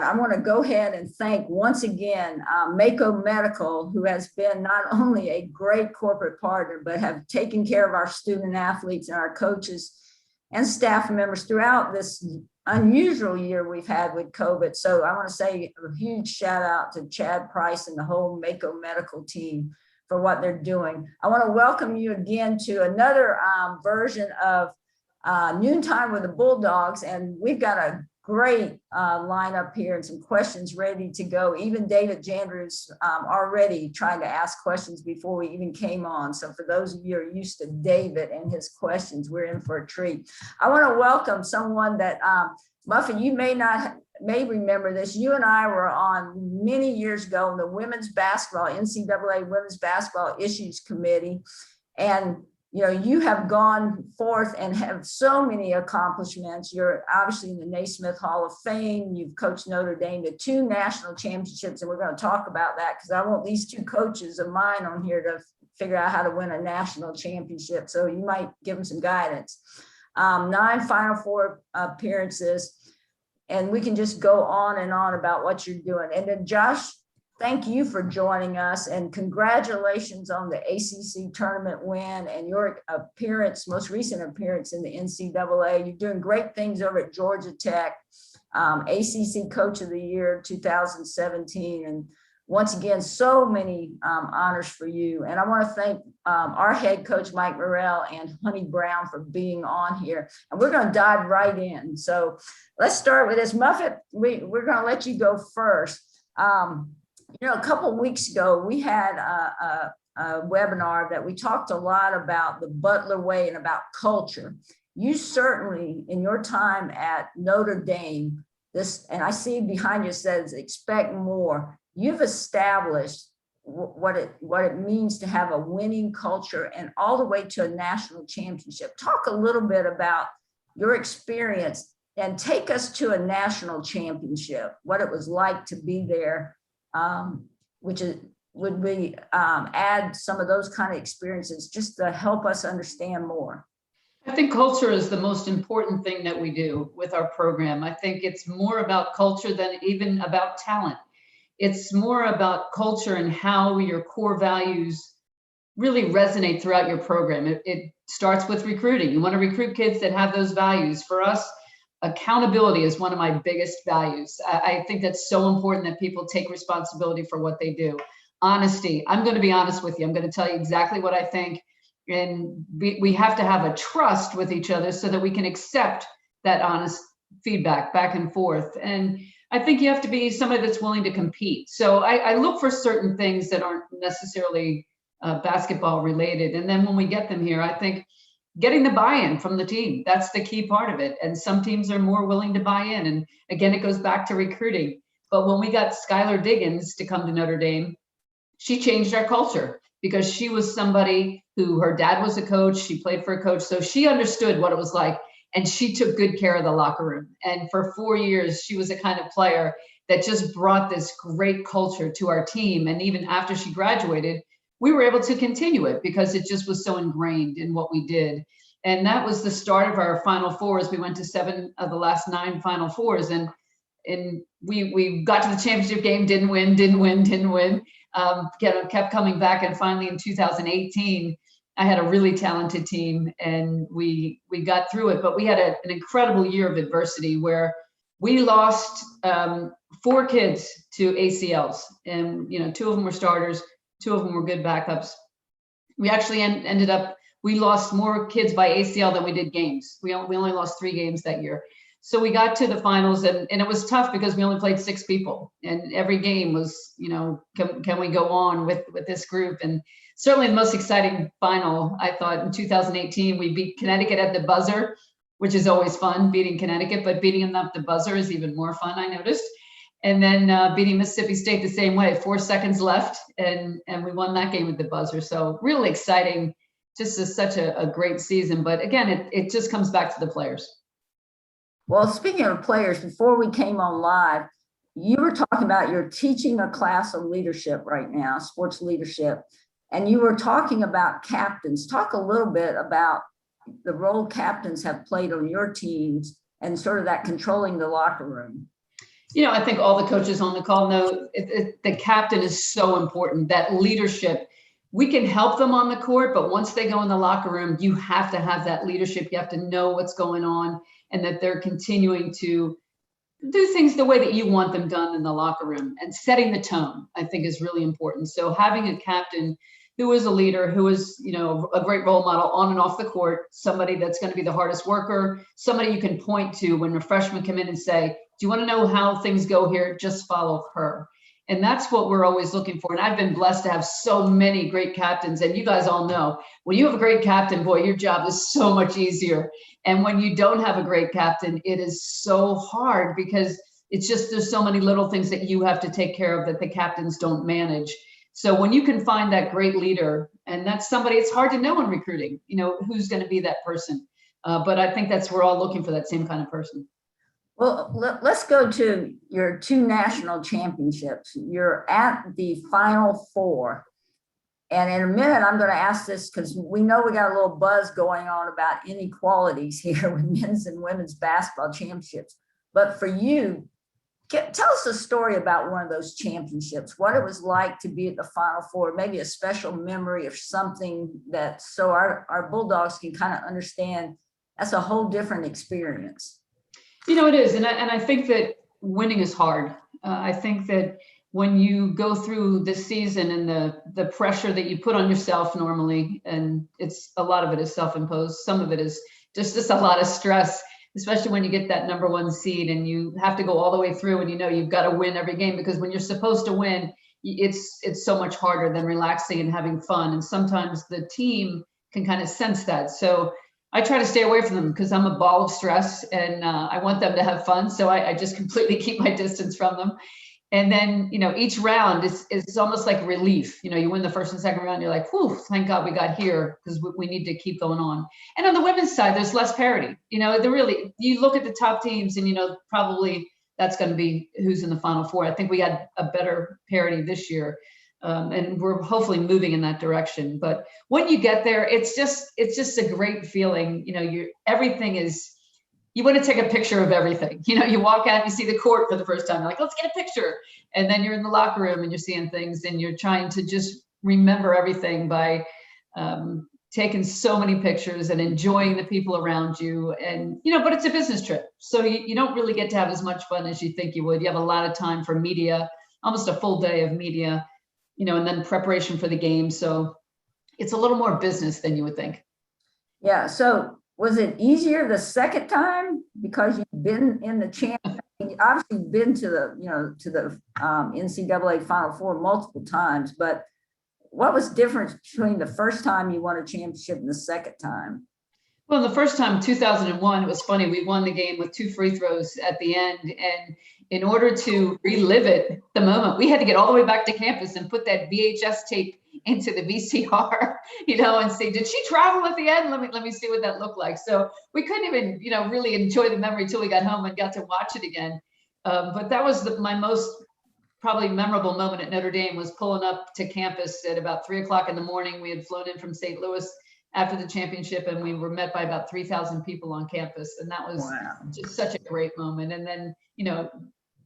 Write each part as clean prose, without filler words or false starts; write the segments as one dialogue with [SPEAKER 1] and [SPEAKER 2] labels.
[SPEAKER 1] I want to go ahead and thank once again Mako Medical, who has been not only a great corporate partner, but have taken care of our student athletes and our coaches and staff members throughout this unusual year we've had with COVID. So I want to say a huge shout out to Chad Price and the whole Mako Medical team for what they're doing. I want to welcome you again to another version of Noontime with the Bulldogs, and we've got a great lineup here and some questions ready to go. Even David Jandrew's already trying to ask questions before we even came on. So for those of you who are used to David and his questions, we're in for a treat. I want to welcome someone that, Muffett, you may remember this. You and I were on many years ago in the women's basketball, NCAA Women's Basketball Issues Committee. And you know, you have gone forth and have so many accomplishments. You're obviously in the Naismith Hall of Fame. You've coached Notre Dame to 2 national championships, and we're going to talk about that because I want these 2 coaches of mine on here to figure out how to win a national championship. So you might give them some guidance. 9 Final Four appearances, and we can just go on and on about what you're doing. And then Josh, thank you for joining us, and congratulations on the ACC tournament win and your appearance, most recent appearance in the NCAA. You're doing great things over at Georgia Tech, ACC Coach of the Year 2017. And once again, so many honors for you. And I want to thank our head coach, Mike Morrell, and Honey Brown for being on here. And we're going to dive right in. So let's start with this. Muffett, we're going to let you go first. You know, a couple of weeks ago, we had a webinar that we talked a lot about the Butler way and about culture. You certainly, in your time at Notre Dame, and I see behind you says expect more. You've established what it means to have a winning culture and all the way to a national championship. Talk a little bit about your experience and take us to a national championship, what it was like to be there. Would we add some of those kind of experiences just to help us understand more?
[SPEAKER 2] I think culture is the most important thing that we do with our program. I think it's more about culture than even about talent. It's more about culture and how your core values really resonate throughout your program. It starts with recruiting. You want to recruit kids that have those values. For us, accountability is one of my biggest values. I think that's so important that people take responsibility for what they do. Honesty. I'm going to be honest with you. I'm going to tell you exactly what I think. And we have to have a trust with each other so that we can accept that honest feedback back and forth. And I think you have to be somebody that's willing to compete. So I look for certain things that aren't necessarily basketball related. And then when we get them here, I think getting the buy-in from the team, that's the key part of it. And some teams are more willing to buy in. And again, it goes back to recruiting. But when we got Skylar Diggins to come to Notre Dame, she changed our culture because she was somebody who her dad was a coach. She played for a coach. So she understood what it was like. And she took good care of the locker room. And for 4 years, she was the kind of player that just brought this great culture to our team. And even after she graduated, we were able to continue it because it just was so ingrained in what we did. And that was the start of our Final Fours. We went to 7 of the last 9 Final Fours. And we got to the championship game, didn't win. Kept coming back. And finally in 2018, I had a really talented team and we got through it. But we had an incredible year of adversity where we lost 4 kids to ACLs. And, you know, 2 of them were starters. 2 of them were good backups. We actually ended up, we lost more kids by ACL than we did games. We only lost 3 games that year. So we got to the finals and it was tough because we only played 6 people. And every game was, you know, can we go on with this group? And certainly the most exciting final, I thought in 2018, we beat Connecticut at the buzzer, which is always fun, beating Connecticut, but beating them at the buzzer is even more fun, I noticed. And then beating Mississippi State the same way, 4 seconds left, and we won that game at the buzzer. So really exciting, just such a great season. But again, it just comes back to the players.
[SPEAKER 1] Well, speaking of players, before we came on live, you were talking about you're teaching a class of leadership right now, sports leadership, and you were talking about captains. Talk a little bit about the role captains have played on your teams and sort of that controlling the locker room.
[SPEAKER 2] I think all the coaches on the call know the captain is so important, that leadership. We can help them on the court, but once they go in the locker room, you have to have that leadership. You have to know what's going on and that they're continuing to do things the way that you want them done in the locker room, and setting the tone, I think, is really important. So having a captain who is a leader, who is, a great role model on and off the court, somebody that's going to be the hardest worker, somebody you can point to when a freshman come in and say, do you want to know how things go here? Just follow her. And that's what we're always looking for. And I've been blessed to have so many great captains. And you guys all know, when you have a great captain, boy, your job is so much easier. And when you don't have a great captain, it is so hard, because it's just, there's so many little things that you have to take care of that the captains don't manage. So when you can find that great leader, and that's somebody, it's hard to know in recruiting, who's going to be that person. But I think we're all looking for that same kind of person.
[SPEAKER 1] Well, let's go to your 2 national championships. You're at the Final Four. And in a minute, I'm going to ask this because we know we got a little buzz going on about inequalities here with men's and women's basketball championships. But for you, tell us a story about one of those championships, what it was like to be at the Final Four, maybe a special memory of something that, so our Bulldogs can kind of understand that's a whole different experience.
[SPEAKER 2] It is. And I think that winning is hard. I think that when you go through the season and the pressure that you put on yourself normally, and a lot of it is self-imposed, some of it is just a lot of stress, especially when you get that number 1 seed and you have to go all the way through, and you've got to win every game, because when you're supposed to win, it's so much harder than relaxing and having fun. And sometimes the team can kind of sense that. So I try to stay away from them, because I'm a ball of stress, and I want them to have fun. So I just completely keep my distance from them. And then, each round is almost like relief. You win the first and second round, you're like, whew, thank God we got here, because we need to keep going on. And on the women's side, there's less parity. You look at the top teams and, probably that's going to be who's in the Final Four. I think we had a better parity this year. And we're hopefully moving in that direction. But when you get there, it's just a great feeling. Everything is, you want to take a picture of everything. You walk out, you see the court for the first time, you're like, let's get a picture. And then you're in the locker room and you're seeing things, and you're trying to just remember everything by taking so many pictures and enjoying the people around you. And, but it's a business trip. So you don't really get to have as much fun as you think you would. You have a lot of time for media, almost a full day of media, and then preparation for the game. So it's a little more business than you would think.
[SPEAKER 1] Yeah. So was it easier the second time because you've been in the champ? You've obviously been to the NCAA Final Four multiple times, but what was different between the first time you won a championship and the second time?
[SPEAKER 2] Well, the first time, 2001, it was funny. We won the game with 2 free throws at the end. And in order to relive it, the moment, we had to get all the way back to campus and put that VHS tape into the VCR, and say, did she travel at the end? Let me see what that looked like. So we couldn't even, really enjoy the memory till we got home and got to watch it again. But that was my most probably memorable moment at Notre Dame, was pulling up to campus at about 3 o'clock in the morning. We had flown in from St. Louis after the championship, and we were met by about 3,000 people on campus. And that was just such a great moment. And then,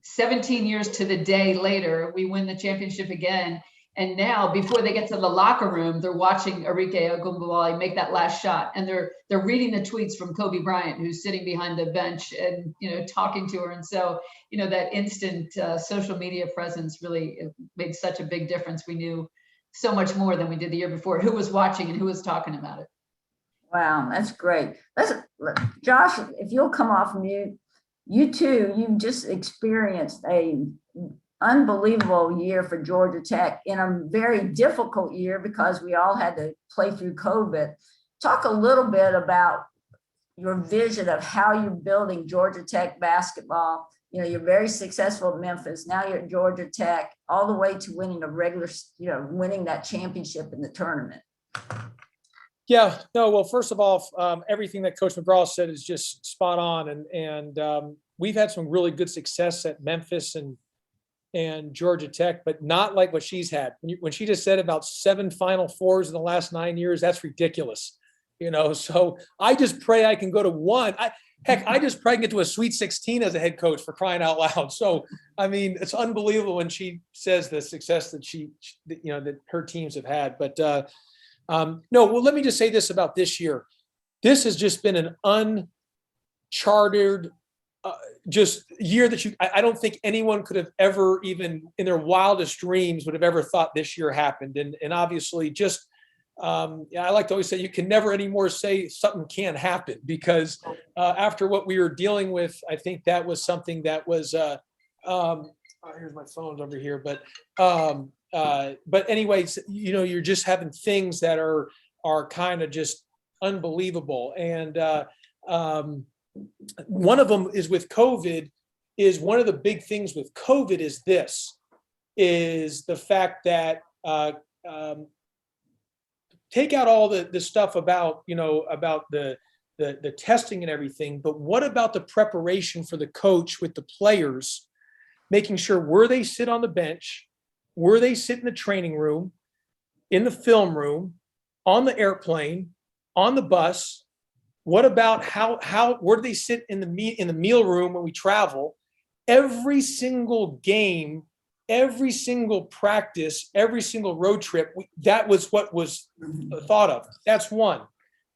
[SPEAKER 2] 17 years to the day later, we win the championship again. And now, before they get to the locker room, they're watching Arike Ogunbowale make that last shot, and they're reading the tweets from Kobe Bryant, who's sitting behind the bench and talking to her. And so that instant social media presence really made such a big difference. We knew so much more than we did the year before who was watching and who was talking about it.
[SPEAKER 1] Wow, that's great. Josh, if you'll come off mute, you've just experienced a unbelievable year for Georgia Tech in a very difficult year because we all had to play through COVID. Talk a little bit about your vision of how you're building Georgia Tech basketball. You're very successful at Memphis. Now you're at Georgia Tech, all the way to winning winning that championship in the tournament.
[SPEAKER 3] Yeah, no, well, first of all, everything that Coach McGraw said is just spot on. And we've had some really good success at Memphis and Georgia Tech, but not like what she's had. When she just said about 7 Final Fours in the last 9 years, that's ridiculous. So I just pray I can go to one. Heck, I just probably get to a Sweet 16 as a head coach, for crying out loud. So, I mean, it's unbelievable when she says the success that that her teams have had. But no, well, let me just say this about this year. This has just been an uncharted just year that I don't think anyone could have ever, even in their wildest dreams, would have ever thought this year happened. And obviously just, I like to always say, you can never anymore say something can't happen, because after what we were dealing with, I think that was something that was, here's my phone's over here, but anyways, you're just having things that are kind of just unbelievable. And one of them is with COVID. Is one of the big things with COVID is the fact that take out all the stuff about the testing and everything, but what about the preparation for the coach with the players, making sure where they sit on the bench, where they sit in the training room, in the film room, on the airplane, on the bus. What about where do they sit in the meal room when we travel? Every single game, every single practice, every single road trip, that was what was thought of. That's one.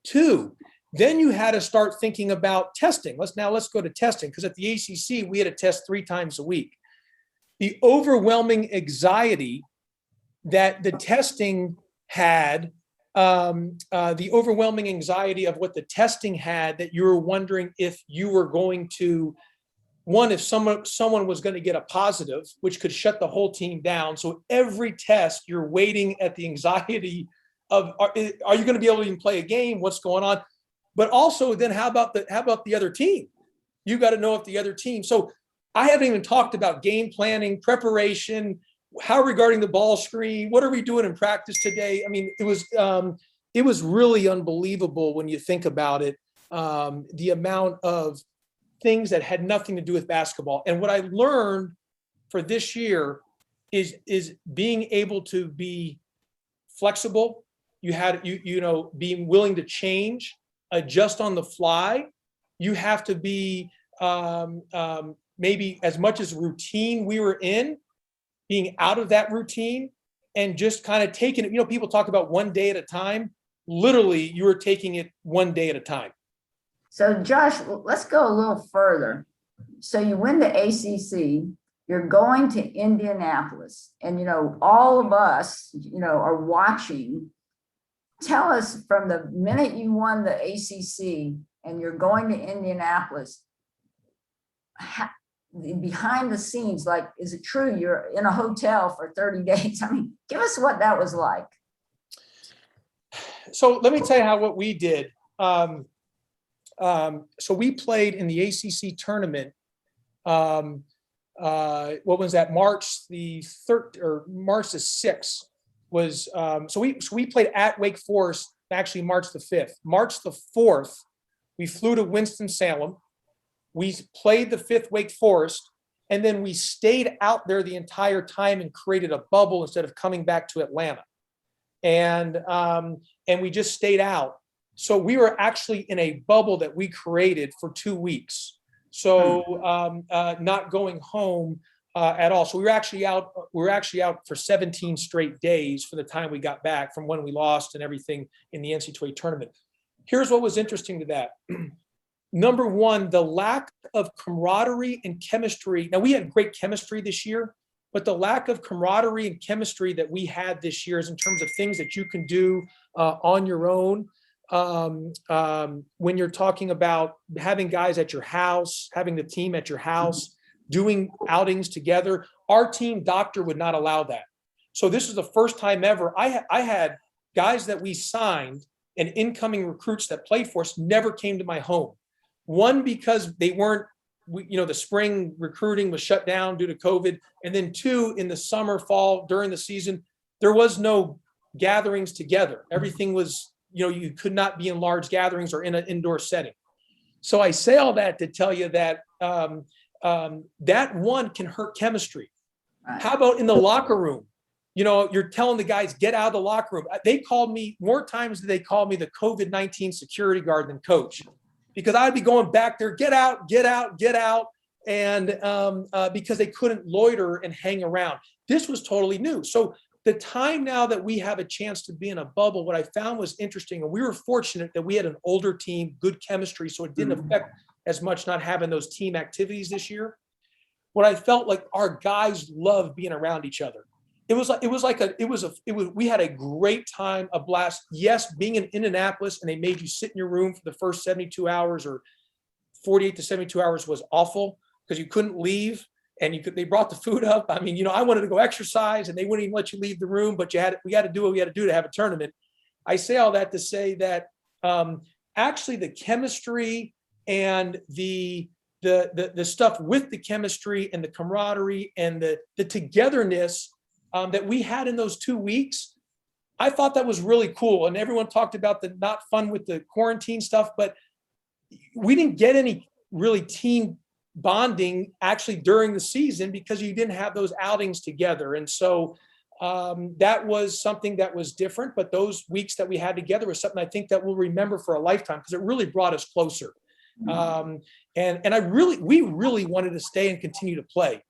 [SPEAKER 3] Two, then you had to start thinking about testing. Let's go to testing, because at the ACC, we had to test 3 times a week. The overwhelming anxiety that the testing had, the overwhelming anxiety of what the testing had, that you were wondering if you were going to, if someone was going to get a positive, which could shut the whole team down. So every test, you're waiting at the anxiety of, are you going to be able to even play a game? What's going on? But also then how about the other team? You got to know if the other team. So I haven't even talked about game planning, preparation, how regarding the ball screen, what are we doing in practice today? I mean, it was really unbelievable when you think about it, the amount of things that had nothing to do with basketball. And what I learned for this year is being able to be flexible. Being willing to change, adjust on the fly. You have to be maybe as much as routine we were in, being out of that routine and just kind of taking it. People talk about one day at a time. Literally, you were taking it one day at a time.
[SPEAKER 1] So Josh, let's go a little further. So you win the ACC, you're going to Indianapolis, and all of us are watching. Tell us, from the minute you won the ACC and you're going to Indianapolis, behind the scenes, like, is it true you're in a hotel for 30 days? I mean, give us what that was like.
[SPEAKER 3] So let me tell you what we did. So we played in the ACC tournament. What was that? March the 3rd or March the 6th was. So we played at Wake Forest. Actually, March the 5th. March the 4th, we flew to Winston-Salem. We played the 5th Wake Forest, and then we stayed out there the entire time and created a bubble instead of coming back to Atlanta. And we just stayed out. So we were actually in a bubble that we created for 2 weeks. So not going home at all. So we were actually out for 17 straight days for the time we got back from when we lost and everything in the NCAA tournament. Here's what was interesting to that. Number one, the lack of camaraderie and chemistry. Now, we had great chemistry this year, but the lack of camaraderie and chemistry that we had this year is in terms of things that you can do on your own. When you're talking about having guys at your house, having the team at your house, doing outings together, our team doctor would not allow that. So this is the first time ever. I had guys that we signed and incoming recruits that played for us never came to my home. One, because they weren't, the spring recruiting was shut down due to COVID. And then two, in the summer, fall, during the season, there was no gatherings together. Everything was, you could not be in large gatherings or in an indoor setting. So I say all that to tell you that that one can hurt chemistry. Right. How about in the locker room? You're telling the guys, get out of the locker room. They called me more times than they called me the COVID-19 security guard than coach. because I'd be going back there, get out, get out, get out. And because they couldn't loiter and hang around. This was totally new. So the time now that we have a chance to be in a bubble, what I found was interesting, and we were fortunate that we had an older team, good chemistry, so it didn't affect as much not having those team activities this year. What I felt like our guys loved being around each other. We had a great time, a blast. Yes, being in Indianapolis and they made you sit in your room for the first 72 hours or 48 to 72 hours was awful because you couldn't leave. And they brought the food up. I mean, I wanted to go exercise and they wouldn't even let you leave the room, but we had to do what we had to do to have a tournament. I say all that to say that actually the chemistry and the stuff with the chemistry and the camaraderie and the togetherness that we had in those 2 weeks, I thought that was really cool. And everyone talked about the not fun with the quarantine stuff, but we didn't get any really team bonding actually during the season because you didn't have those outings together. And so that was something that was different, but those weeks that we had together was something I think that we'll remember for a lifetime because it really brought us closer. And we really wanted to stay and continue to play.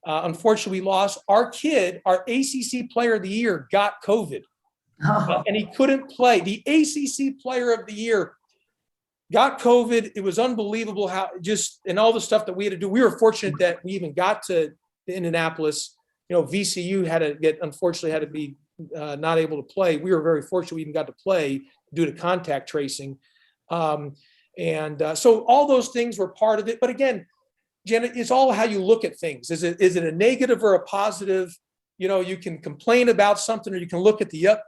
[SPEAKER 3] Unfortunately, we lost our ACC player of the year got COVID and he couldn't play. The ACC player of the year got COVID. It was unbelievable and all the stuff that we had to do. We were fortunate that we even got to Indianapolis. VCU unfortunately had to be not able to play. We were very fortunate we even got to play due to contact tracing. So all those things were part of it. But again, Janet, it's all how you look at things. Is it a negative or a positive? You can complain about something, or you can look at the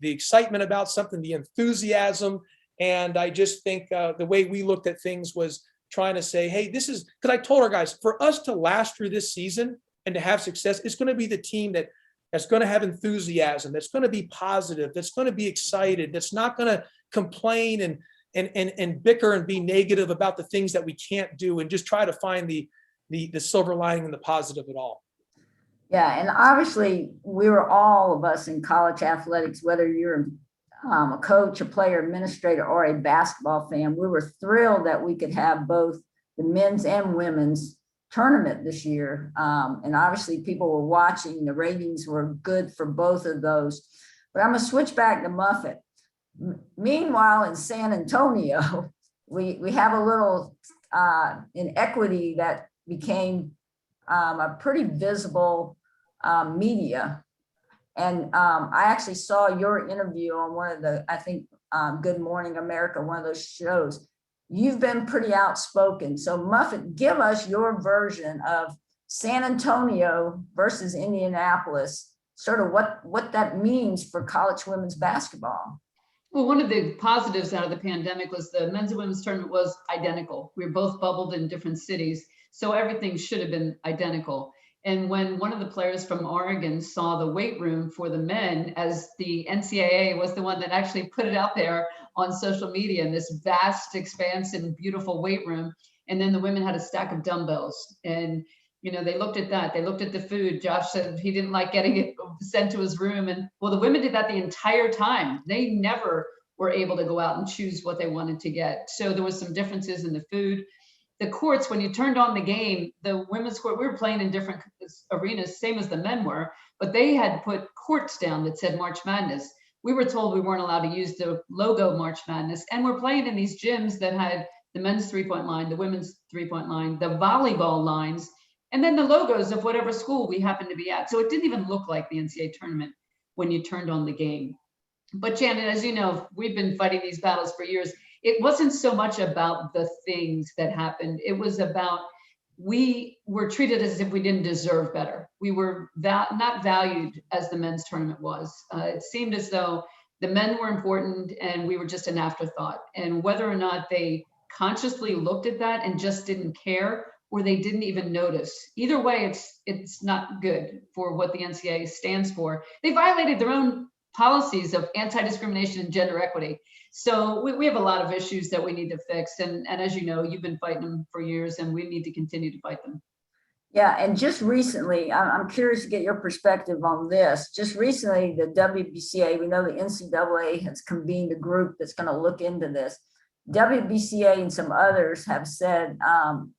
[SPEAKER 3] excitement about something, the enthusiasm. And I just think the way we looked at things was trying to say, hey, this is, because I told our guys, for us to last through this season and to have success, it's going to be the team that's going to have enthusiasm, that's going to be positive, that's going to be excited, that's not going to complain and bicker and be negative about the things that we can't do, and just try to find the silver lining and the positive at all.
[SPEAKER 1] Yeah, and obviously we were all of us in college athletics, whether you're a coach, a player, administrator, or a basketball fan, we were thrilled that we could have both the men's and women's tournament this year. And obviously people were watching, the ratings were good for both of those. But I'm gonna switch back to Muffett. Meanwhile, in San Antonio, we have a little inequity that became a pretty visible media. And I actually saw your interview on one of the, I think, Good Morning America, one of those shows. You've been pretty outspoken. So Muffett, give us your version of San Antonio versus Indianapolis, sort of what that means for college women's basketball.
[SPEAKER 2] Well, one of the positives out of the pandemic was the men's and women's tournament was identical. We were both bubbled in different cities, so everything should have been identical. And when one of the players from Oregon saw the weight room for the men, as the NCAA was the one that actually put it out there on social media in this vast, expansive, beautiful weight room, and then the women had a stack of dumbbells. And they looked at that. They looked at the food. Josh said he didn't like getting it sent to his room. And well, the women did that the entire time. They never were able to go out and choose what they wanted to get. So there was some differences in the food. The courts, when you turned on the game, the women's court, we were playing in different arenas, same as the men were, but they had put courts down that said March Madness. We were told we weren't allowed to use the logo March Madness. And we're playing in these gyms that had the men's 3-point line, the women's 3-point line, the volleyball lines, and then the logos of whatever school we happened to be at. So it didn't even look like the NCAA tournament when you turned on the game. But Janet, as you know, we've been fighting these battles for years. It wasn't so much about the things that happened. It was about, we were treated as if we didn't deserve better. We were not valued as the men's tournament was. It seemed as though the men were important and we were just an afterthought. And whether or not they consciously looked at that and just didn't care, or they didn't even notice. Either way, it's not good for what the NCAA stands for. They violated their own policies of anti-discrimination and gender equity. So we have a lot of issues that we need to fix. And as you know, you've been fighting them for years and we need to continue to fight them.
[SPEAKER 1] Yeah, and just recently, I'm curious to get your perspective on this. Just recently, the WBCA, we know the NCAA has convened a group that's going to look into this. WBCA and some others have said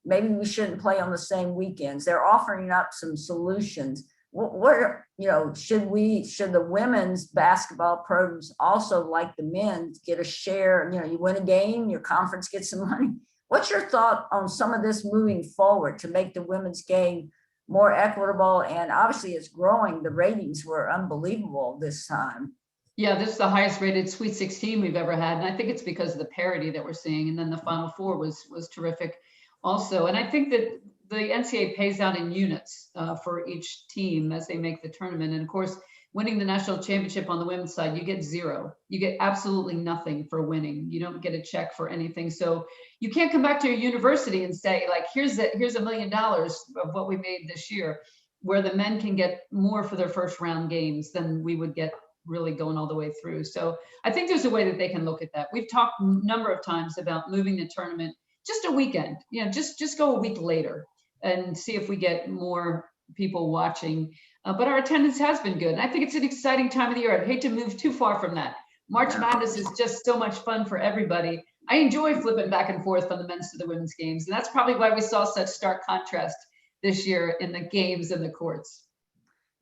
[SPEAKER 1] maybe we shouldn't play on the same weekends. They're offering up some solutions. Should the women's basketball programs also, like the men's, get a share? You win a game, your conference gets some money. What's your thought on some of this moving forward to make the women's game more equitable? And obviously it's growing. The ratings were unbelievable this time.
[SPEAKER 2] Yeah, this is the highest rated Sweet 16 we've ever had. And I think it's because of the parity that we're seeing. And then the Final Four was terrific also. And I think that the NCAA pays out in units for each team as they make the tournament. And of course, winning the national championship on the women's side, you get zero. You get absolutely nothing for winning. You don't get a check for anything. So you can't come back to your university and say, like, here's $1 million of what we made this year, where the men can get more for their first round games than we would get really going all the way through. So I think there's a way that they can look at that. We've talked a number of times about moving the tournament just a weekend, just go a week later and see if we get more people watching. But our attendance has been good. And I think it's an exciting time of the year. I'd hate to move too far from that. March Madness is just so much fun for everybody. I enjoy flipping back and forth from the men's to the women's games. And that's probably why we saw such stark contrast this year in the games and the courts.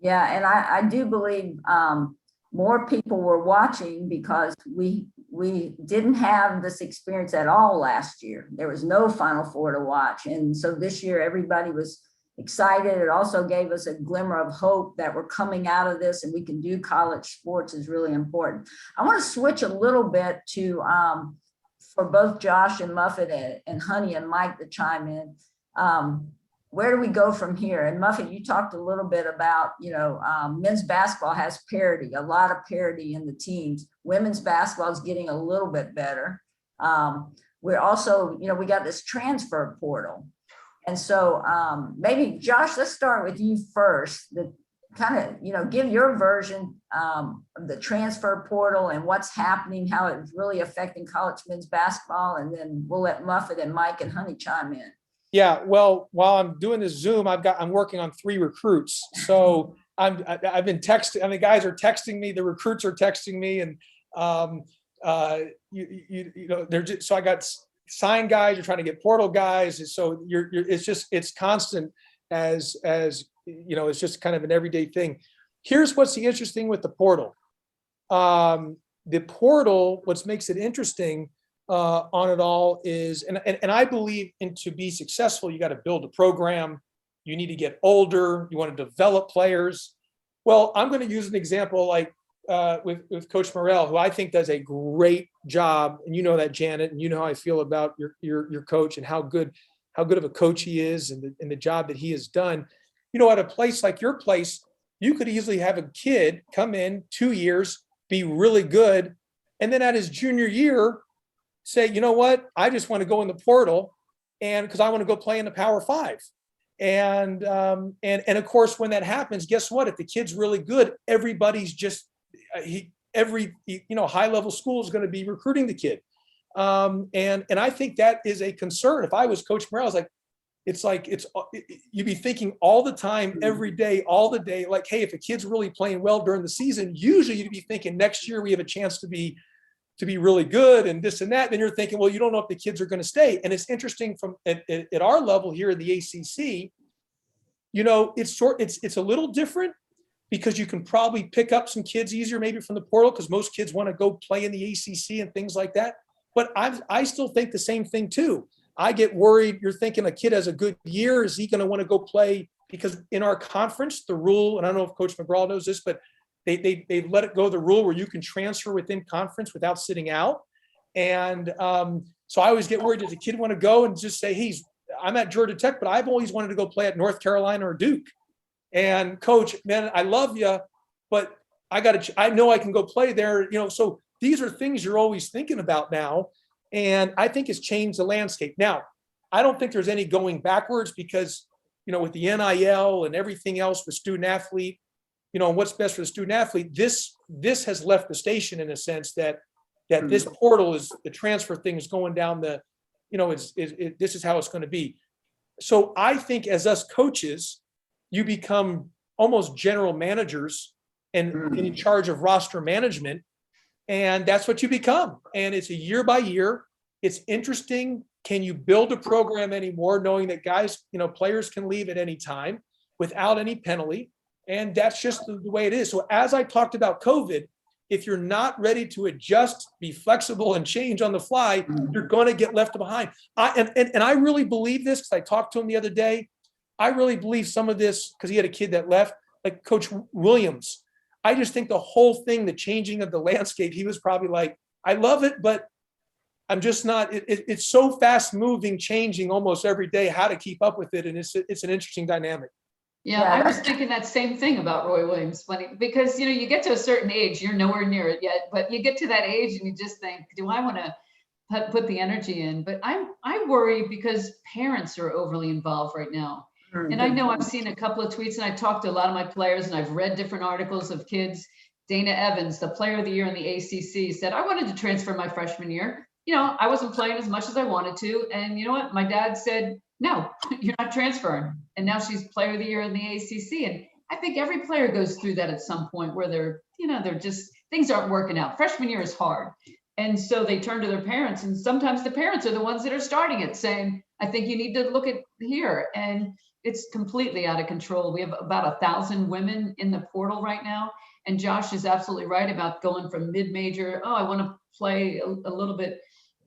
[SPEAKER 1] Yeah, and I do believe more people were watching because we didn't have this experience at all last year. There was no Final Four to watch. And so this year, everybody was excited. It also gave us a glimmer of hope that we're coming out of this and we can do college sports is really important. I want to switch a little bit to, for both Josh and Muffett and Honey and Mike to chime in. Where do we go from here? And Muffet, you talked a little bit about, men's basketball has parity, a lot of parity in the teams. Women's basketball is getting a little bit better. We're also, we got this transfer portal. And so maybe Josh, let's start with you first. The kind of, give your version of the transfer portal and what's happening, how it's really affecting college men's basketball. And then we'll let Muffet and Mike and Honey chime in.
[SPEAKER 3] Yeah, well, while I'm doing this Zoom, I'm working on 3 recruits. So I've been texting. I mean, guys are texting me. The recruits are texting me, and they're just, so I got signed guys. You're trying to get portal guys. So it's constant as it's just kind of an everyday thing. Here's what's the interesting with the portal. The portal, what makes it interesting on it all is, and I believe to be successful, you got to build a program. You need to get older. You want to develop players. Well, I'm going to use an example like with Coach Morrell, who I think does a great job. And you know that, Janet, and you know how I feel about your coach and how good of a coach he is and the job that he has done. At a place like your place, you could easily have a kid come in 2 years, be really good, and then at his junior year, say, you know what, I just want to go in the portal and because I want to go play in the Power 5. And of course, when that happens, guess what? If the kid's really good, everybody's just every high level school is going to be recruiting the kid. And I think that is a concern. If I was Coach Morrell, you'd be thinking all the time, every day, all the day, like, hey, if a kid's really playing well during the season, usually you'd be thinking next year we have a chance to be really good and this and that. Then you're thinking, well, you don't know if the kids are going to stay. And it's interesting from at our level here in the ACC, it's a little different because you can probably pick up some kids easier maybe from the portal because most kids want to go play in the ACC and things like that. But I still think the same thing too. I get worried. You're thinking a kid has a good year. Is he going to want to go play? Because in our conference, the rule, and I don't know if Coach McGraw knows this, but they let it go, the rule where you can transfer within conference without sitting out. And so I always get worried, does a kid want to go and just say, hey, I'm at Georgia Tech, but I've always wanted to go play at North Carolina or Duke. And coach, man, I love you, but I know I can go play there. So these are things you're always thinking about now. And I think it's changed the landscape. Now, I don't think there's any going backwards because, with the NIL and everything else with student athlete, and what's best for the student athlete, this has left the station in a sense that this portal is the transfer thing is going down the, this is how it's going to be. So I think as us coaches, you become almost general managers and in charge of roster management. And that's what you become. And it's a year by year. It's interesting. Can you build a program anymore knowing that guys, players can leave at any time without any penalty? And that's just the way it is. So as I talked about COVID, if you're not ready to adjust, be flexible, and change on the fly, you're going to get left behind. And I really believe this because I talked to him the other day. I really believe some of this because he had a kid that left, like Coach Williams. I just think the whole thing, the changing of the landscape, he was probably like, I love it, but I'm just not, it's so fast moving, changing almost every day, how to keep up with it. And it's an interesting dynamic.
[SPEAKER 2] Yeah, I was thinking that same thing about Roy Williams because you get to a certain age, you're nowhere near it yet, but you get to that age and you just think, do I want to put the energy in? But I worry because parents are overly involved right now. And I know I've seen a couple of tweets and I talked to a lot of my players and I've read different articles of kids. Dana Evans, the player of the year in the ACC, said, I wanted to transfer my freshman year. I wasn't playing as much as I wanted to. And you know what? My dad said, no, you're not transferring. And now she's player of the year in the ACC. And I think every player goes through that at some point where they're just, things aren't working out. Freshman year is hard. And so they turn to their parents. And sometimes the parents are the ones that are starting it, saying, I think you need to look at here. And it's completely out of control. We have about 1,000 women in the portal right now. And Josh is absolutely right about going from mid-major. Oh, I want to play a little bit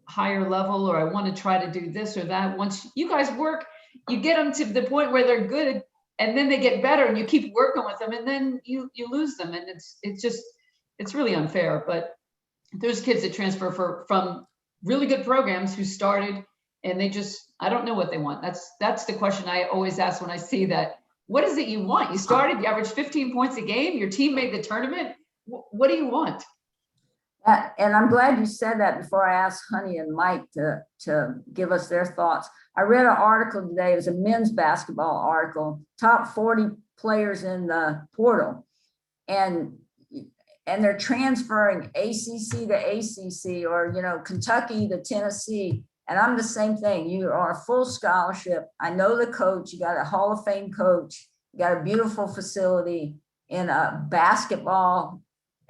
[SPEAKER 2] higher level, or I want to try to do this or that. Once you guys work, you get them to the point where they're good, and then they get better, and you keep working with them, and then you lose them, and it's really unfair. But there's kids that transfer from really good programs who started, and they just, I don't know what they want. That's the question I always ask when I see that. What is it you want? You started, you averaged 15 points a game, your team made the tournament. What do you want?
[SPEAKER 1] And I'm glad you said that before I asked Honey and Mike to give us their thoughts. I read an article today. It was a men's basketball article, top 40 players in the portal. And they're transferring ACC to ACC, or, Kentucky to Tennessee. And I'm the same thing. You are a full scholarship. I know the coach. You got a Hall of Fame coach. You got a beautiful facility in a basketball.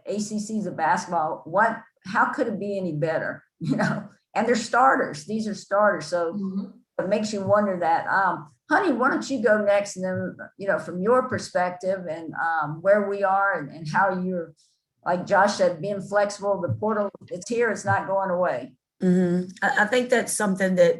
[SPEAKER 1] ACC is a basketball. How could it be any better? And they're starters. These are starters. So it makes you wonder that. Honey, why don't you go next? And then, from your perspective and where we are and how you're, like Josh said, being flexible, the portal, it's here, it's not going away.
[SPEAKER 4] I think that's something that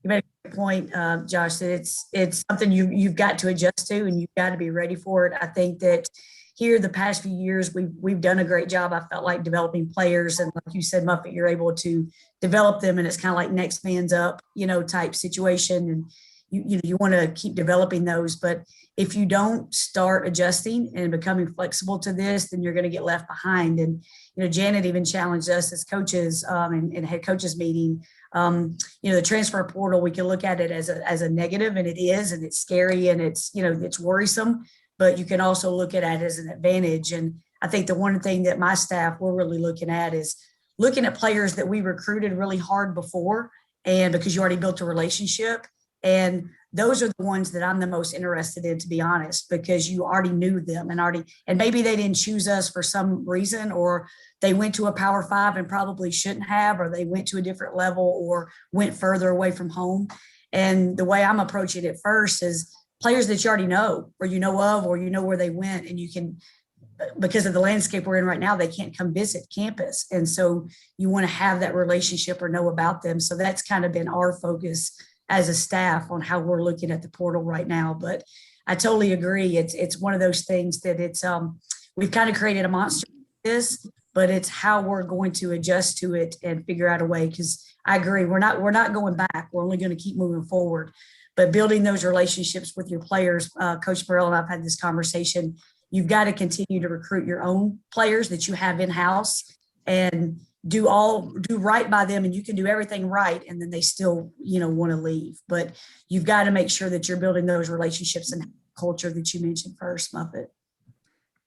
[SPEAKER 4] you made a good point, Josh, that it's something you've got to adjust to, and you've got to be ready for it. I think that here the past few years, we've done a great job. I felt like developing players, and like you said, Muffett, you're able to develop them, and it's kind of like next man's up, type situation. And you want to keep developing those. But if you don't start adjusting and becoming flexible to this, then you're going to get left behind. And, Janet even challenged us as coaches in a head coaches meeting. The transfer portal, we can look at it as a negative, and it is, and it's scary, and it's worrisome, but you can also look at it as an advantage. And I think the one thing that my staff, we're really looking at is looking at players that we recruited really hard before, and because you already built a relationship. And those are the ones that I'm the most interested in, to be honest, because you already knew them and maybe they didn't choose us for some reason, or they went to a Power 5 and probably shouldn't have, or they went to a different level or went further away from home. And the way I'm approaching it first is players that you already know, or you know of, or you know where they went, and you can, because of the landscape we're in right now, they can't come visit campus. And so you want to have that relationship or know about them. So that's kind of been our focus as a staff on how we're looking at the portal right now. But I totally agree. It's one of those things that we've kind of created a monster, but it's how we're going to adjust to it and figure out a way. Because I agree, we're not going back. We're only going to keep moving forward. But building those relationships with your players, Coach Burrell and I've had this conversation. You've got to continue to recruit your own players that you have in-house and do right by them, and you can do everything right, and then they still, want to leave. But you've got to make sure that you're building those relationships and culture that you mentioned first, Muffett.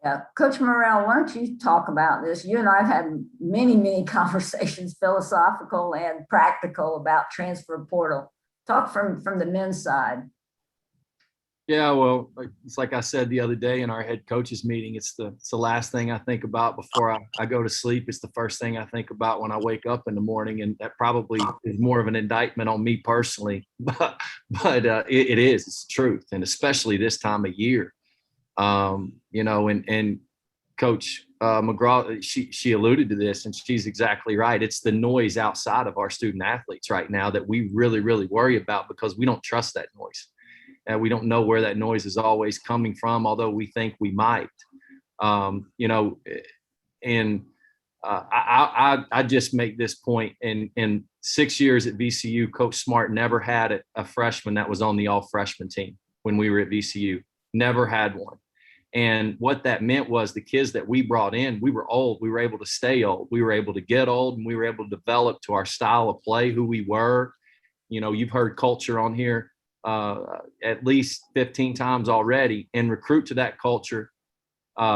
[SPEAKER 1] Yeah, Coach Morrell, why don't you talk about this? You and I have had many, many conversations, philosophical and practical, about transfer portal. Talk from the men's side.
[SPEAKER 5] Yeah, well, it's like I said the other day in our head coaches meeting, it's the last thing I think about before I go to sleep. It's the first thing I think about when I wake up in the morning. And that probably is more of an indictment on me personally, but it is, it's the truth. And especially this time of year, you know, and Coach McGraw, she alluded to this, and she's exactly right. It's the noise outside of our student athletes right now that we really, really worry about, because we don't trust that noise. And we don't know where that noise is always coming from, although we think we might. You know, and I just make this point. In 6 years at VCU, Coach Smart never had a freshman that was on the all-freshman team when we were at VCU. Never had one. And what that meant was the kids that we brought in, we were old. We were able to stay old. We were able to get old, and we were able to develop to our style of play, who we were. You know, you've heard culture on here at least 15 times already, and recruit to that culture,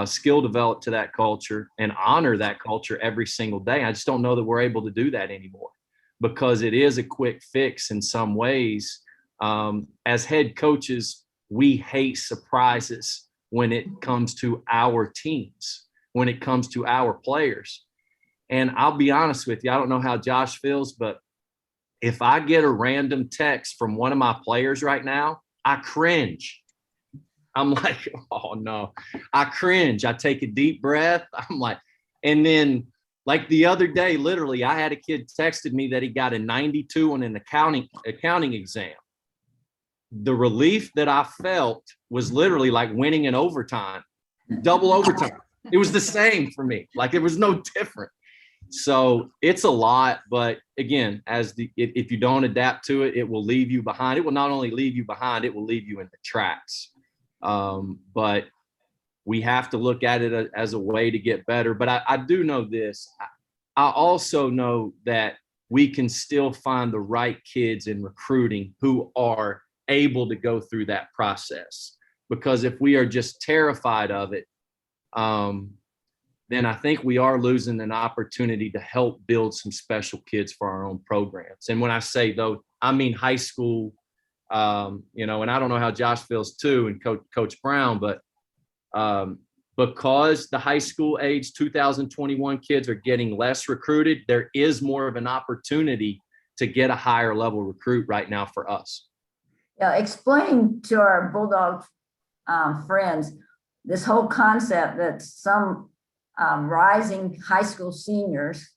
[SPEAKER 5] skill develop to that culture, and honor that culture every single day. I just don't know that we're able to do that anymore, because it is a quick fix in some ways. As head coaches, we hate surprises when it comes to our teams, when it comes to our players. And I'll be honest with you, I don't know how Josh feels, but if I get a random text from one of my players right now, I cringe. I'm like, oh no, I cringe. I take a deep breath. I'm like, and then like the other day, literally, I had a kid texted me that he got a 92 on an accounting exam. The relief that I felt was literally like winning in overtime, double overtime. It was the same for me. Like, it was no different. So it's a lot, but again, if you don't adapt to it, it will leave you behind. It will not only leave you behind, it will leave you in the tracks. But we have to look at it as a way to get better. But I do know this. I also know that we can still find the right kids in recruiting who are able to go through that process. Because if we are just terrified of it, then I think we are losing an opportunity to help build some special kids for our own programs. And when I say though, I mean high school, you know, and I don't know how Josh feels too, and Coach Brown, but because the high school age 2021 kids are getting less recruited, there is more of an opportunity to get a higher level recruit right now for us.
[SPEAKER 1] Yeah, explain to our Bulldog friends this whole concept that some rising high school seniors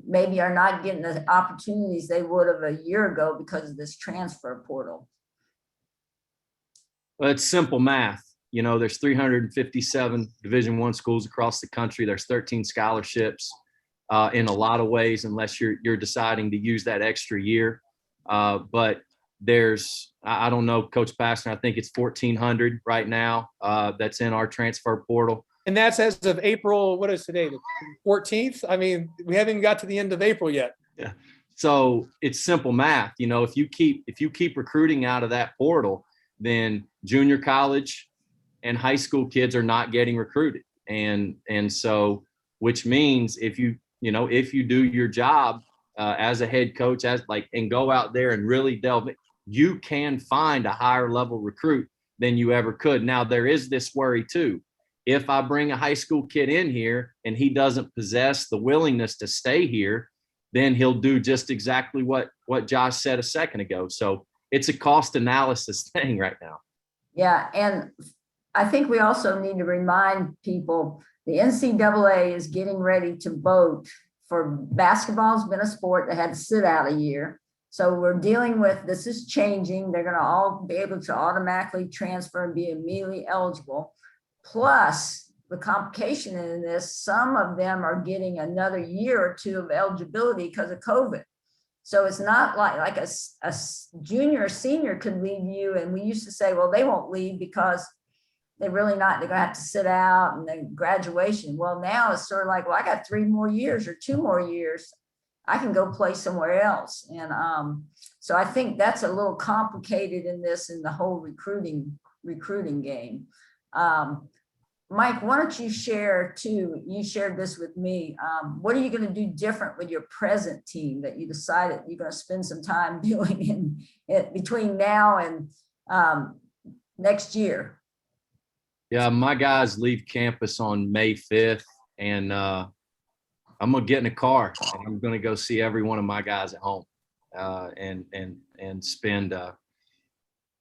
[SPEAKER 1] maybe are not getting the opportunities they would have a year ago because of this transfer portal.
[SPEAKER 5] Well, it's simple math. You know, there's 357 Division I schools across the country. There's 13 scholarships in a lot of ways, unless you're deciding to use that extra year. But there's, I don't know, Coach Pastner, I think it's 1,400 right now that's in our transfer portal.
[SPEAKER 3] And that's as of April, what is today, the 14th? I mean, we haven't even got to the end of April yet.
[SPEAKER 5] Yeah. So it's simple math. You know, if you keep recruiting out of that portal, then junior college and high school kids are not getting recruited. And so, which means if you do your job as a head coach, and go out there and really delve in, you can find a higher level recruit than you ever could. Now, there is this worry too. If I bring a high school kid in here and he doesn't possess the willingness to stay here, then he'll do just exactly what Josh said a second ago. So it's a cost analysis thing right now.
[SPEAKER 1] Yeah, and I think we also need to remind people the NCAA is getting ready to vote for basketball. Has been a sport that had to sit out a year. So we're dealing with, this is changing. They're going to all be able to automatically transfer and be immediately eligible. Plus, the complication in this, some of them are getting another year or two of eligibility because of COVID. So it's not like a junior or senior could leave you. And we used to say, well, they won't leave because they're going to have to sit out and then graduation. Well, now it's sort of like, well, I got 3 more years or 2 more years. I can go play somewhere else. And so I think that's a little complicated in the whole recruiting game. Mike, why don't you share too? You shared this with me. What are you going to do different with your present team that you decided you're going to spend some time doing in between now and next year?
[SPEAKER 5] Yeah, my guys leave campus on May 5th, and I'm gonna get in a car and I'm gonna go see every one of my guys at home, and spend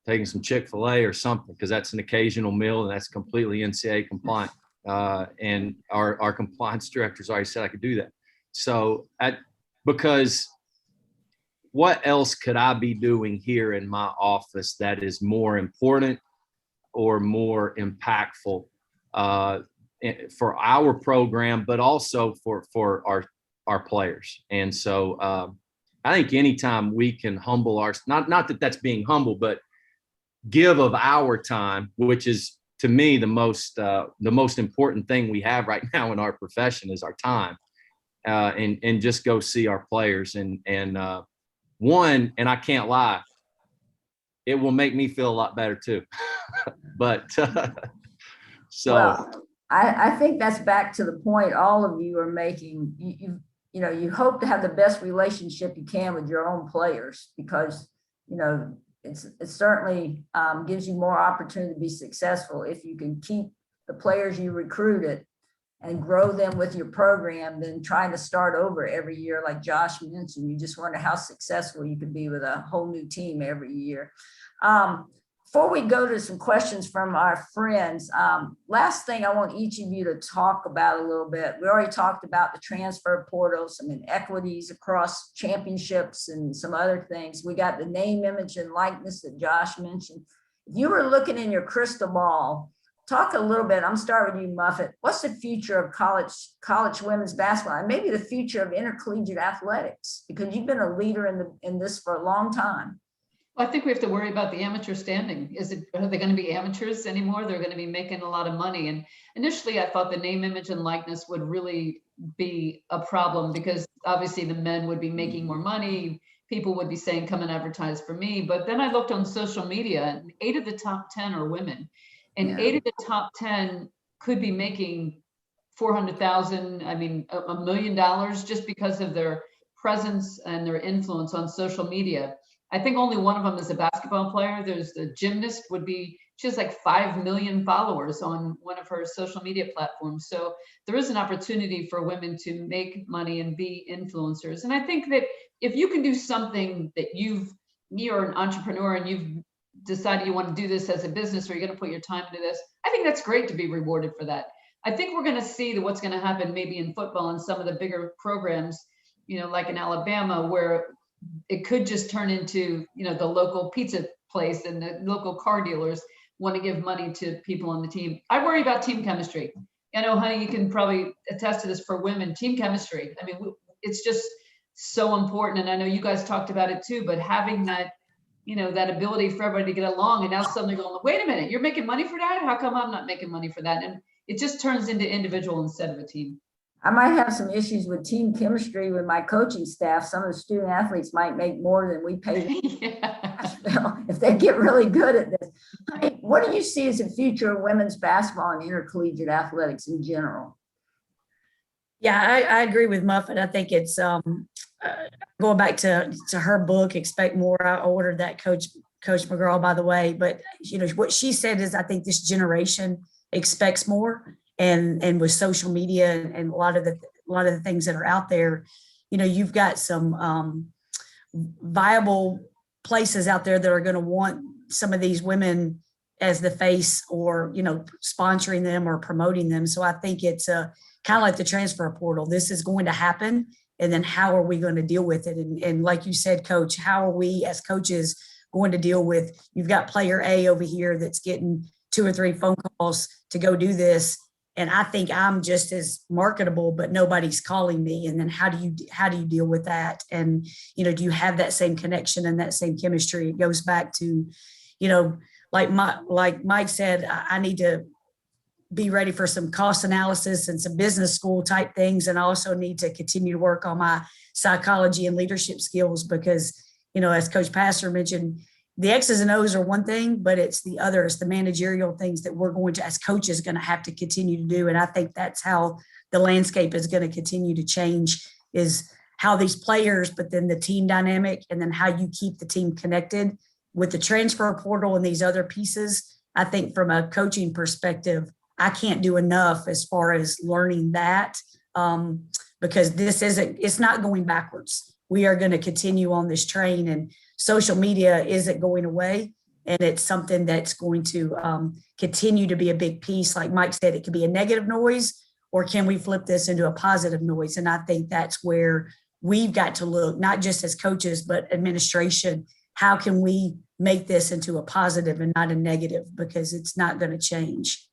[SPEAKER 5] taking some Chick-fil-A or something, because that's an occasional meal and that's completely NCAA compliant. And our compliance director's already said I could do that. So because what else could I be doing here in my office that is more important or more impactful for our program, but also for our players? And so I think anytime we can humble not that that's being humble, but give of our time, which is to me the most important thing we have right now in our profession, is our time, and just go see our players. And I can't lie, it will make me feel a lot better too. But so
[SPEAKER 1] Well, I think that's back to the point all of you are making. You hope to have the best relationship you can with your own players, because, it certainly gives you more opportunity to be successful if you can keep the players you recruited and grow them with your program than trying to start over every year. Like Josh mentioned, you just wonder how successful you could be with a whole new team every year. Before we go to some questions from our friends, last thing I want each of you to talk about a little bit. We already talked about the transfer portal, some inequities across championships and some other things. We got the name, image, and likeness that Josh mentioned. If you were looking in your crystal ball, talk a little bit. I'm starting with you, Muffett. What's the future of college women's basketball, and maybe the future of intercollegiate athletics? Because you've been a leader in this for a long time.
[SPEAKER 2] I think we have to worry about the amateur standing. Are they going to be amateurs anymore? They're going to be making a lot of money. And initially I thought the name, image, and likeness would really be a problem, because obviously the men would be making more money. People would be saying, come and advertise for me. But then I looked on social media, and 8 of the top 10 are women, and 8 of the top 10 could be making $400,000, $1 million, just because of their presence and their influence on social media. I think only one of them is a basketball player. There's the gymnast she has like 5 million followers on one of her social media platforms. So there is an opportunity for women to make money and be influencers. And I think that if you can do something that you're an entrepreneur and you've decided you want to do this as a business, or you're going to put your time into this, I think that's great to be rewarded for that. I think we're going to see what's going to happen maybe in football and some of the bigger programs, like in Alabama, where it could just turn into, the local pizza place and the local car dealers want to give money to people on the team. I worry about team chemistry. I know, honey, you can probably attest to this for women, team chemistry. It's just so important. And I know you guys talked about it too, but having that, that ability for everybody to get along, and now suddenly going, wait a minute, you're making money for that? How come I'm not making money for that? And it just turns into individual instead of a team.
[SPEAKER 1] I might have some issues with team chemistry with my coaching staff. Some of the student athletes might make more than we pay them if they get really good at this. What do you see as the future of women's basketball and intercollegiate athletics in general?
[SPEAKER 4] Yeah, I agree with Muffet. I think it's going back to her book, Expect More. I ordered that, Coach McGraw, by the way. But what she said is, I think this generation expects more. And with social media and a lot of the things that are out there, you've got some viable places out there that are going to want some of these women as the face, or sponsoring them or promoting them. So I think it's kind of like the transfer portal. This is going to happen, and then how are we going to deal with it? And like you said, Coach, how are we as coaches going to deal with? You've got player A over here that's getting 2 or 3 phone calls to go do this. And I think I'm just as marketable, but nobody's calling me. And then how do you deal with that? And, do you have that same connection and that same chemistry? It goes back to, like Mike said, I need to be ready for some cost analysis and some business school type things. And I also need to continue to work on my psychology and leadership skills, because, as Coach Pastner mentioned, the X's and O's are one thing, but it's the managerial things that we're going to, as coaches, going to have to continue to do. And I think that's how the landscape is going to continue to change, is how these players, but then the team dynamic, and then how you keep the team connected with the transfer portal and these other pieces. I think from a coaching perspective, I can't do enough as far as learning that, because it's not going backwards. We are going to continue on this train, and social media isn't going away. And it's something that's going to continue to be a big piece. Like Mike said, it could be a negative noise, or can we flip this into a positive noise? And I think that's where we've got to look, not just as coaches, but administration. How can we make this into a positive and not a negative? Because it's not going to change.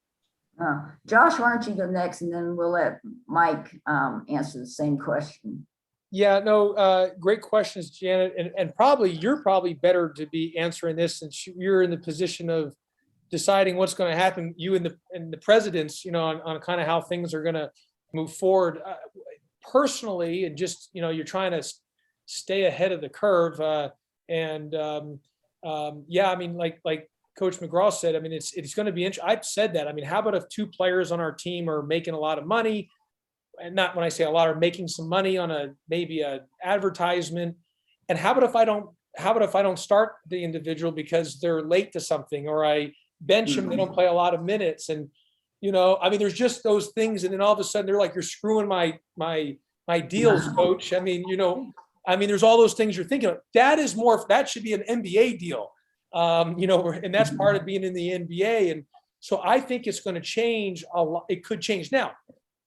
[SPEAKER 1] Josh, why don't you go next, and then we'll let Mike answer the same question.
[SPEAKER 3] Yeah, no, great questions, Janet. And you're probably better to be answering this, since you're in the position of deciding what's going to happen, you and the presidents, on kind of how things are going to move forward. Personally, and just, you're trying to stay ahead of the curve. Yeah, I mean, like Coach McGraw said, I mean, it's going to be interesting. I've said that. I mean, how about if 2 players on our team are making a lot of money? And not, when I say a lot, are making some money on maybe a advertisement. And how about if I don't start the individual because they're late to something, or I bench them, they don't play a lot of minutes. And, I mean, there's just those things. And then all of a sudden they're like, you're screwing my deals, coach. I mean, there's all those things you're thinking of. That should be an NBA deal. And that's part of being in the NBA. And so I think it's going to change a lot. It could change. Now,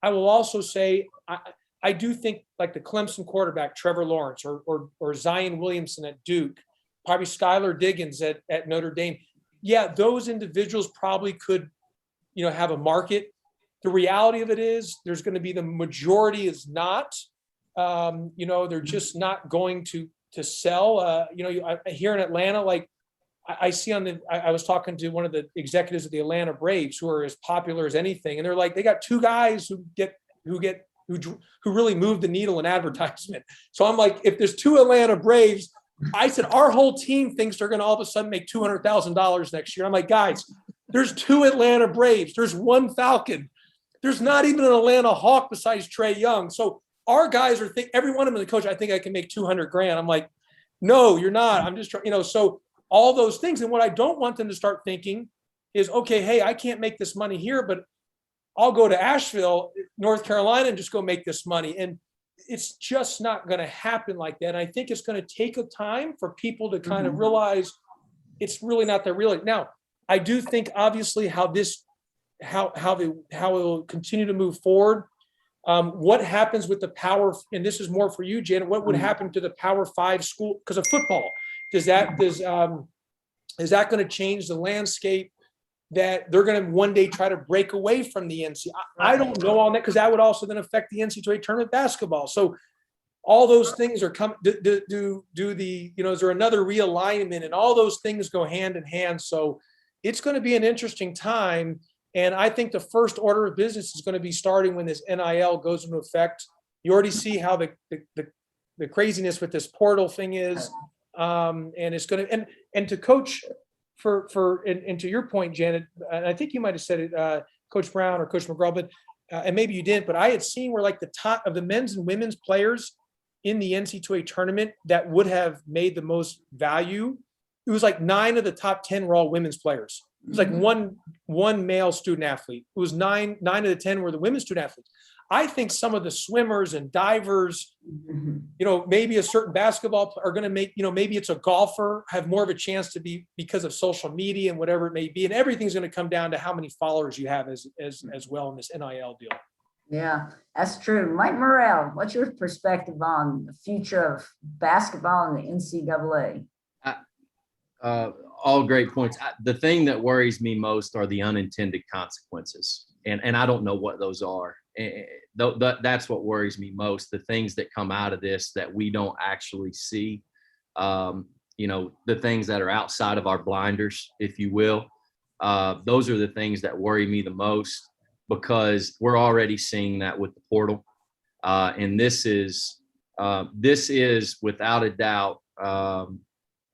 [SPEAKER 3] I will also say, I do think like the Clemson quarterback, Trevor Lawrence, or Zion Williamson at Duke, probably Skylar Diggins at Notre Dame. Yeah, those individuals probably could, have a market. The reality of it is there's going to be the majority is not, they're just not going to sell. Here in Atlanta, like I see I was talking to one of the executives of the Atlanta Braves, who are as popular as anything. And they're like, they got 2 guys who really move the needle in advertisement. So I'm like, if there's 2 Atlanta Braves, I said, our whole team thinks they're going to all of a sudden make $200,000 next year. I'm like, guys, there's 2 Atlanta Braves. There's 1 Falcon. There's not even an Atlanta Hawk besides Trey Young. So our guys are every one of them, the coach, I think I can make $200,000. I'm like, no, you're not. I'm just trying, so all those things. And what I don't want them to start thinking is, okay, hey, I can't make this money here, but I'll go to Asheville, North Carolina, and just go make this money. And it's just not going to happen like that. And I think it's going to take a time for people to kind of realize it's really not that real. Now, I do think obviously how it will continue to move forward. What happens with the Power, and this is more for you, Janet, what would happen to the Power 5 school because of football? Is that going to change the landscape, that they're going to one day try to break away from the NCAA? I don't know on that, because that would also then affect the NCAA tournament basketball. So all those things are coming. Is there another realignment? And all those things go hand in hand. So it's going to be an interesting time. And I think the first order of business is going to be starting when this NIL goes into effect. You already see how the craziness with this portal thing is. And it's going to, and to coach and to your point, Janet, and I think you might've said it, Coach Brown or Coach McGraw, but, and maybe you didn't, but I had seen where like the top of the men's and women's players in the NCAA tournament that would have made the most value. It was like 9 of the top 10 were all women's players. It was like one male student athlete. It was nine of the 10 were the women's student athletes. I think some of the swimmers and divers, maybe a certain basketball are going to make, maybe it's a golfer, have more of a chance to be, because of social media and whatever it may be. And everything's going to come down to how many followers you have as well in this NIL deal.
[SPEAKER 1] Yeah, that's true. Mike Morrell, what's your perspective on the future of basketball in the NCAA?
[SPEAKER 5] All great points. The thing that worries me most are the unintended consequences. And I don't know what those are. That's what worries me most, the things that come out of this that we don't actually see. The things that are outside of our blinders, if you will. Those are the things that worry me the most, because we're already seeing that with the portal. And this is without a doubt,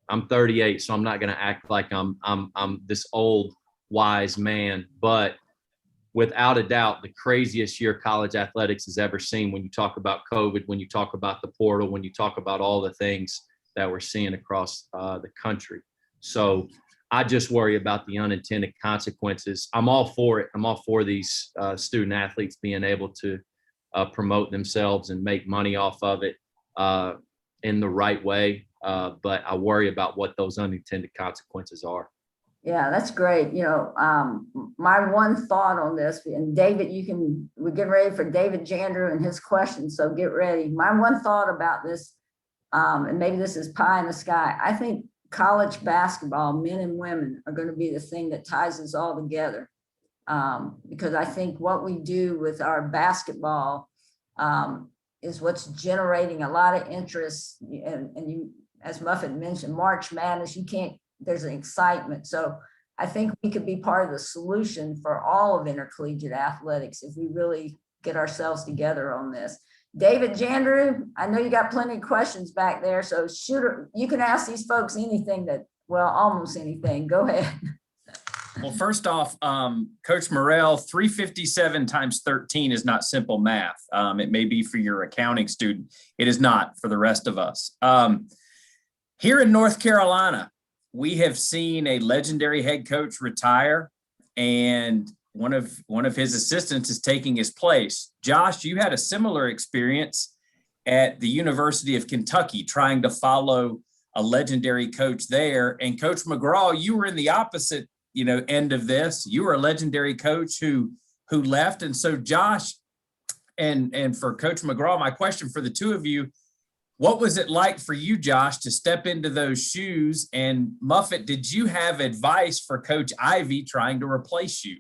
[SPEAKER 5] I'm 38, so I'm not going to act like I'm this old wise man, but without a doubt, the craziest year college athletics has ever seen, when you talk about COVID, when you talk about the portal, when you talk about all the things that we're seeing across the country. So I just worry about the unintended consequences. I'm all for it. I'm all for these student athletes being able to promote themselves and make money off of it in the right way. But I worry about what those unintended consequences are.
[SPEAKER 1] Yeah, that's great. My one thought on this, and David, we're getting ready for David Jandrew and his questions, so get ready. My one thought about this, and maybe this is pie in the sky, I think college basketball, men and women, are going to be the thing that ties us all together. Because I think what we do with our basketball is what's generating a lot of interest. And you, as Muffett mentioned, March Madness, there's an excitement. So I think we could be part of the solution for all of intercollegiate athletics if we really get ourselves together on this. David Jandrew, I know you got plenty of questions back there, so you can ask these folks anything almost anything. Go ahead.
[SPEAKER 6] Well, first off, Coach Morrell, 357 times 13 is not simple math. It may be for your accounting student. It is not for the rest of us. Here in North Carolina, we have seen a legendary head coach retire, and one of his assistants is taking his place. Josh, you had a similar experience at the University of Kentucky trying to follow a legendary coach there. And Coach McGraw, you were in the opposite, end of this. You were a legendary coach who left. And so Josh and for Coach McGraw, my question for the two of you, what was it like for you, Josh, to step into those shoes? And Muffett, did you have advice for Coach Ivey trying to replace you?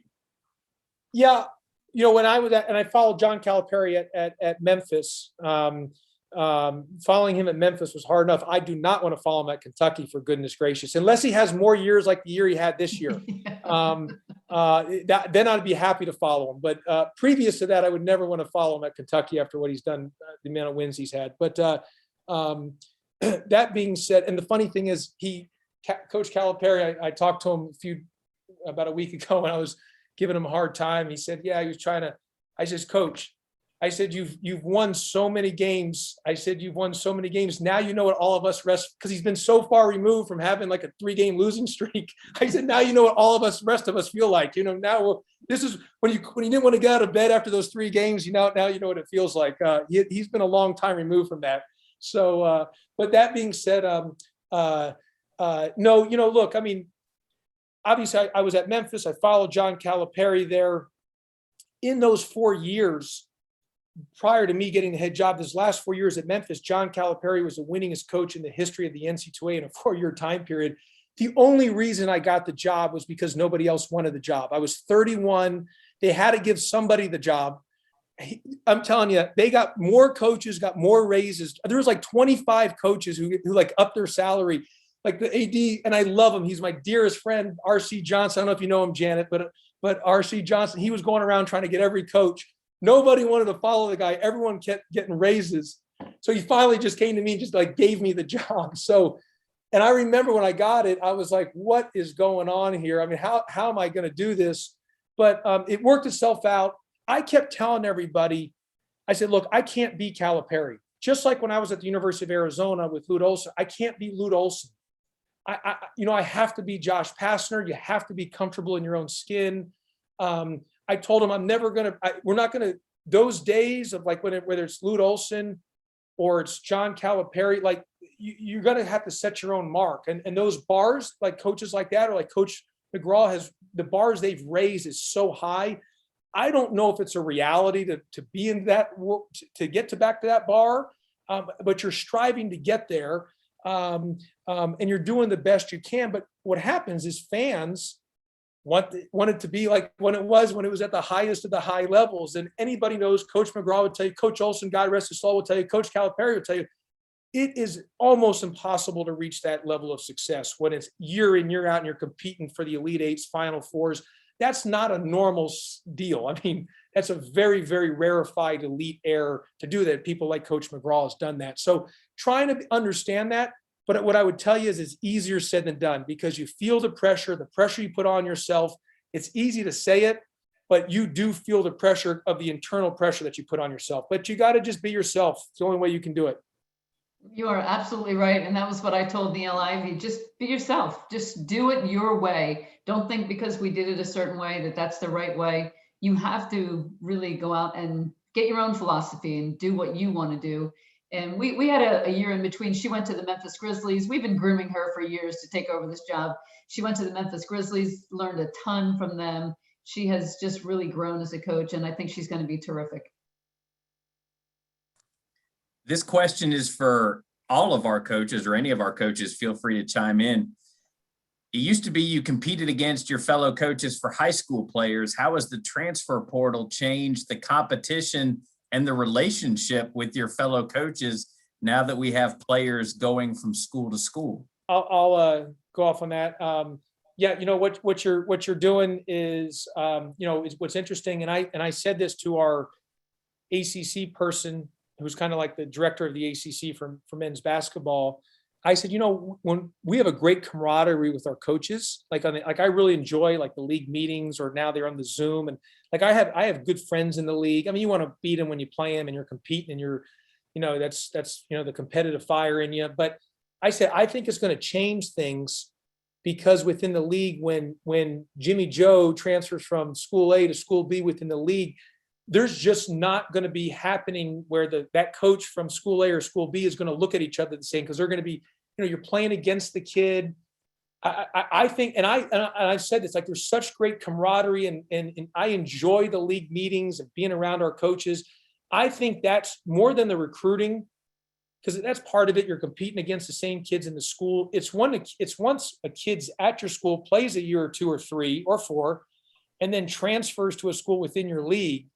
[SPEAKER 3] Yeah, when I was and I followed John Calipari at Memphis. Following him at Memphis was hard enough. I do not want to follow him at Kentucky, for goodness gracious, unless he has more years like the year he had this year. Then I'd be happy to follow him. But previous to that, I would never want to follow him at Kentucky after what he's done, the amount of wins he's had. But that being said, and the funny thing is, Coach Calipari, I talked to him about a week ago when I was giving him a hard time. He said, yeah, he was trying to, I said, Coach, I said, you've won so many games. I said, you've won so many games. Now you know what all of us because he's been so far removed from having like a 3-game losing streak. I said, now you know what all of us, rest of us feel like. Now this is when you didn't want to get out of bed after those 3 games. Now you know what it feels like. He's been a long time removed from that. So, but that being said, no, look, I mean, obviously I was at Memphis. I followed John Calipari there. In those 4 years prior to me getting the head job, this last 4 years at Memphis, John Calipari was the winningest coach in the history of the NC2A in a 4-year time period. The only reason I got the job was because nobody else wanted the job. I was 31. They had to give somebody the job. I'm telling you, they got more coaches, got more raises. There was like 25 coaches who like upped their salary. Like the AD, and I love him. He's my dearest friend, R.C. Johnson. I don't know if you know him, Janet, but R.C. Johnson, he was going around trying to get every coach. Nobody wanted to follow the guy. Everyone kept getting raises. So he finally just came to me and just like gave me the job. So, and I remember when I got it, I was like, what is going on here? I mean, how am I going to do this? But it worked itself out. I kept telling everybody, I said, look, I can't be Calipari. Just like when I was at the University of Arizona with Lute Olson, I can't be Lute Olson. I have to be Josh Pastner. You have to be comfortable in your own skin. I told him we're not going to, those days of like, whether it's Lute Olson or it's John Calipari, like you're going to have to set your own mark. And those bars, like coaches like that, or like Coach McGraw the bars they've raised is so high. I don't know if it's a reality to be in that, to get back to that bar, but you're striving to get there. And you're doing the best you can. But what happens is fans want it to be like when it was at the highest of the high levels. And anybody knows, Coach McGraw would tell you, Coach Olson, God rest his soul, will tell you, Coach Calipari would tell you, it is almost impossible to reach that level of success when it's year in, year out, and you're competing for the Elite Eights, Final Fours. That's not a normal deal. I mean, that's a very, very rarefied elite air to do that. People like Coach McGraw has done that. So trying to understand that, but what I would tell you is it's easier said than done because you feel the pressure you put on yourself. It's easy to say it, but you do feel the pressure of the internal pressure that you put on yourself. But you got to just be yourself. It's the only way you can do it.
[SPEAKER 2] You are absolutely right. And that was what I told Neil Ivy. Just be yourself. Just do it your way. Don't think because we did it a certain way that that's the right way. You have to really go out and get your own philosophy and do what you want to do. And we had a year in between. She went to the Memphis Grizzlies. We've been grooming her for years to take over this job. She went to the Memphis Grizzlies, learned a ton from them. She has just really grown as a coach, and I think she's going to be terrific.
[SPEAKER 6] This question is for all of our coaches, or any of our coaches. Feel free to chime in. It used to be you competed against your fellow coaches for high school players. How has the transfer portal changed the competition and the relationship with your fellow coaches now that we have players going from school to school?
[SPEAKER 3] I'll go off on that. Yeah, what you're doing is is what's interesting. And I said this to our ACC person, who's kind of like the director of the ACC for men's basketball. I said, when we have a great camaraderie with our coaches, like I really enjoy like the league meetings, or now they're on the Zoom, and like I have good friends in the league. I mean, you want to beat them when you play them, and you're competing, and you're, that's the competitive fire in you. But I said, I think it's going to change things, because within the league, when Jimmy Joe transfers from school A to school B within the league, there's just not going to be happening where that coach from school A or school B is going to look at each other the same, because they're going to be, you're playing against the kid. I think, and I've said this, like there's such great camaraderie, and I enjoy the league meetings and being around our coaches. I think that's more than the recruiting, because that's part of it. You're competing against the same kids in the school. It's once a kid's at your school, plays a year or 2 or 3 or 4, and then transfers to a school within your league,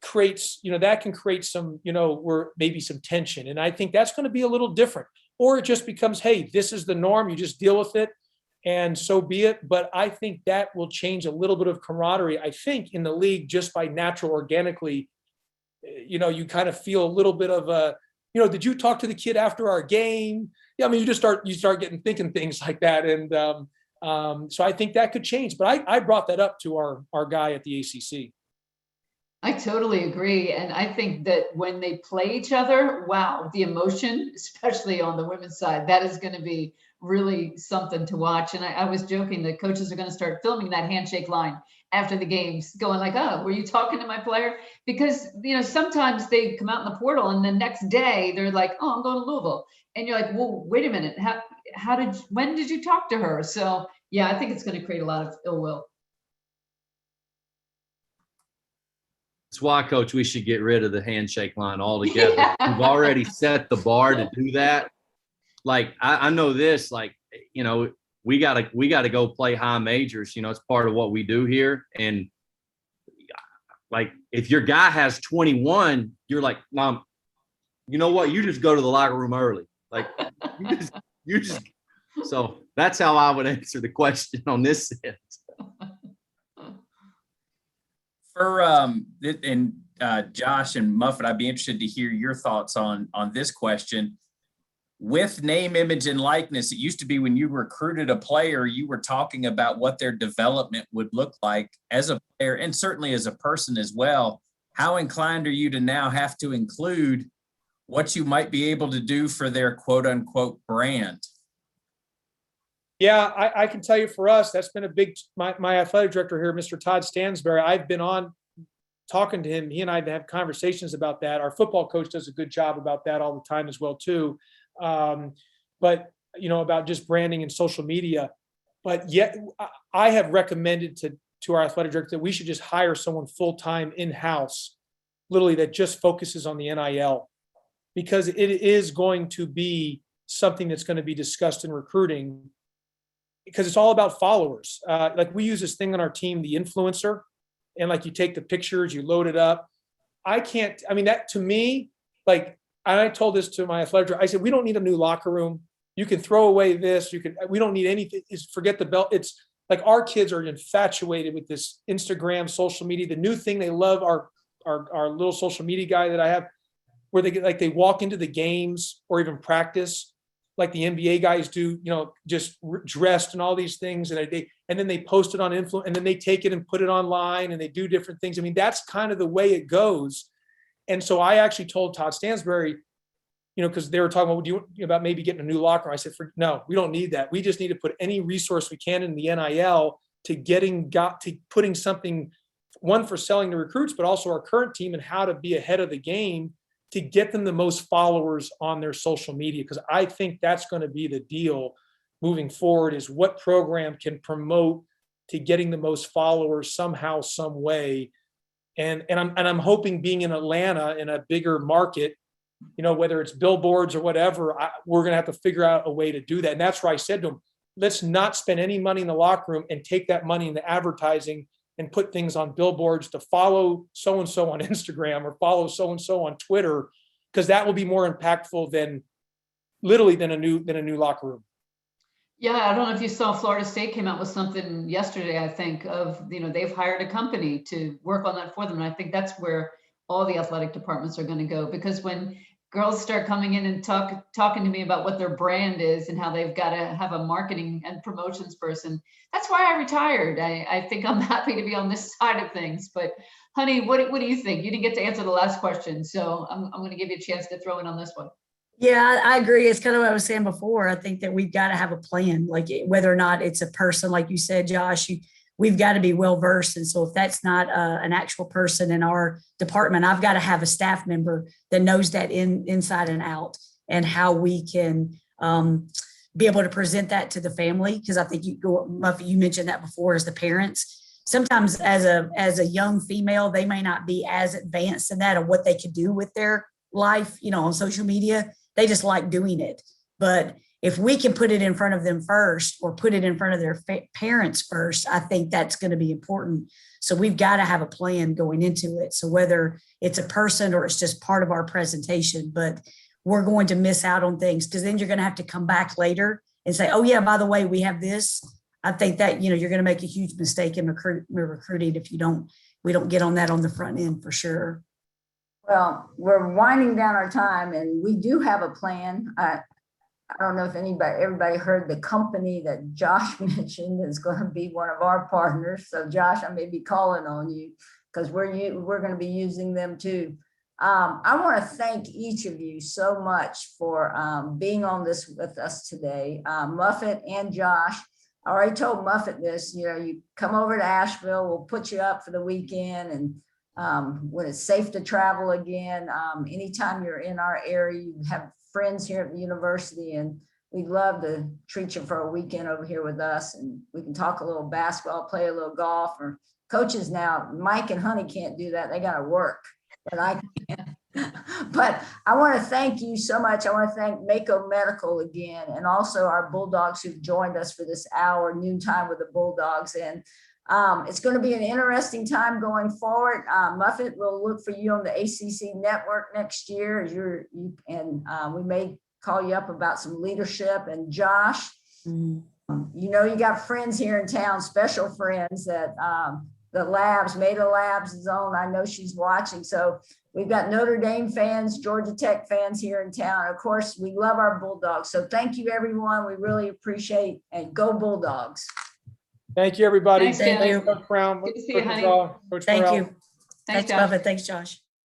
[SPEAKER 3] creates, that can create some, where maybe some tension. And I think that's going to be a little different. Or it just becomes, hey, this is the norm, you just deal with it, and so be it. But I think that will change a little bit of camaraderie, I think, in the league, just by natural, organically. You kind of feel a little bit of a, did you talk to the kid after our game? Yeah, I mean, you start thinking things like that. And so I think that could change. But I brought that up to our guy at the ACC.
[SPEAKER 2] I totally agree. And I think that when they play each other, wow, the emotion, especially on the women's side, that is going to be really something to watch. And I was joking that coaches are going to start filming that handshake line after the games, going like, oh, were you talking to my player? Because, sometimes they come out in the portal and the next day they're like, oh, I'm going to Louisville. And you're like, well, wait a minute. When did you talk to her? So yeah, I think it's going to create a lot of ill will.
[SPEAKER 5] That's why, Coach, we should get rid of the handshake line altogether. Yeah. We've already set the bar to do that. Like, I know this, like, we gotta go play high majors. It's part of what we do here. And like, if your guy has 21, you're like, Mom, you know what? You just go to the locker room early. Like, you just. So that's how I would answer the question on this end.
[SPEAKER 6] For Josh and Muffett, I'd be interested to hear your thoughts on this question. With name, image, and likeness, it used to be when you recruited a player, you were talking about what their development would look like as a player, and certainly as a person as well. How inclined are you to now have to include what you might be able to do for their quote unquote brand?
[SPEAKER 3] Yeah, I can tell you, for us, that's been a big, my athletic director here, Mr. Todd Stansberry, I've been on talking to him. He and I have conversations about that. Our football coach does a good job about that all the time as well, too. But, about just branding and social media. But yet I have recommended to our athletic director that we should just hire someone full-time in-house, literally, that just focuses on the NIL, because it is going to be something that's going to be discussed in recruiting, because it's all about followers. Like, we use this thing on our team, the influencer, and like, you take the pictures, you load it up. That to me, like, I told this to my athletic director, I said, we don't need a new locker room. You can throw away this. We don't need anything. Forget the belt. It's like, our kids are infatuated with this Instagram, social media. The new thing they love, our little social media guy that I have, where they walk into the games or even practice like the NBA guys do, just dressed and all these things. And then they post it on influence, and then they take it and put it online, and they do different things. I mean, that's kind of the way it goes. And so I actually told Todd Stansberry, because they were talking about maybe getting a new locker room. I said, no, we don't need that. We just need to put any resource we can in the NIL to putting something, one, for selling the recruits, but also our current team and how to be ahead of the game to get them the most followers on their social media. Because I think that's going to be the deal moving forward, is what program can promote to getting the most followers somehow, some way. And I'm hoping, being in Atlanta, in a bigger market, whether it's billboards or whatever, we're going to have to figure out a way to do that. And that's where I said to them, let's not spend any money in the locker room and take that money into advertising and put things on billboards to follow so-and-so on Instagram or follow so-and-so on Twitter, because that will be more impactful than a new locker room.
[SPEAKER 2] Yeah, I don't know if you saw Florida State came out with something yesterday, I think, of, they've hired a company to work on that for them. And I think that's where all the athletic departments are going to go, because when girls start coming in and talking to me about what their brand is and how they've got to have a marketing and promotions person, that's why I retired. I think I'm happy to be on this side of things. But honey, what do you think? You didn't get to answer the last question, so I'm going to give you a chance to throw in on this one.
[SPEAKER 4] Yeah, I agree. It's kind of what I was saying before. I think that we've got to have a plan, like whether or not it's a person, like you said, Josh, we've got to be well versed. And so if that's not an actual person in our department, I've got to have a staff member that knows that inside and out, and how we can be able to present that to the family. Because I think Muffett, you mentioned that before, as the parents. Sometimes as a young female, they may not be as advanced in that, or what they could do with their life, on social media. They just like doing it. But if we can put it in front of them first, or put it in front of their parents first, I think that's going to be important. So we've got to have a plan going into it. So whether it's a person or it's just part of our presentation, but we're going to miss out on things, because then you're going to have to come back later and say, oh yeah, by the way, we have this. I think that, you're going to make a huge mistake in recruiting if we don't get on that on the front end, for sure.
[SPEAKER 1] Well, we're winding down our time, and we do have a plan. I don't know if everybody heard the company that Josh mentioned is going to be one of our partners. So Josh, I may be calling on you, because we're going to be using them too. I want to thank each of you so much for being on this with us today. Muffett and Josh, I already told Muffett this, you come over to Asheville, we'll put you up for the weekend, and when it's safe to travel again, anytime you're in our area, you have friends here at the university, and we'd love to treat you for a weekend over here with us, and we can talk a little basketball, play a little golf. Or coaches now, Mike and Honey can't do that, they got to work, but I can. But I want to thank you so much. I want to thank Mako Medical again, and also our Bulldogs who've joined us for this hour, Noontime with the Bulldogs. And it's going to be an interesting time going forward. Muffett, will look for you on the ACC network next year, and we may call you up about some leadership. And Josh, you got friends here in town, special friends that the Meta Labs is on. I know she's watching. So we've got Notre Dame fans, Georgia Tech fans here in town. Of course, we love our Bulldogs. So thank you, everyone. We really appreciate, and go Bulldogs.
[SPEAKER 3] Thank you, everybody.
[SPEAKER 2] Thanks,
[SPEAKER 3] Thank you, Coach Brown.
[SPEAKER 2] Good to see you, honey.
[SPEAKER 3] Coach
[SPEAKER 4] Thank
[SPEAKER 3] Morrell.
[SPEAKER 4] you.
[SPEAKER 2] Thanks,
[SPEAKER 4] Thanks, Muffett. Thanks, Josh.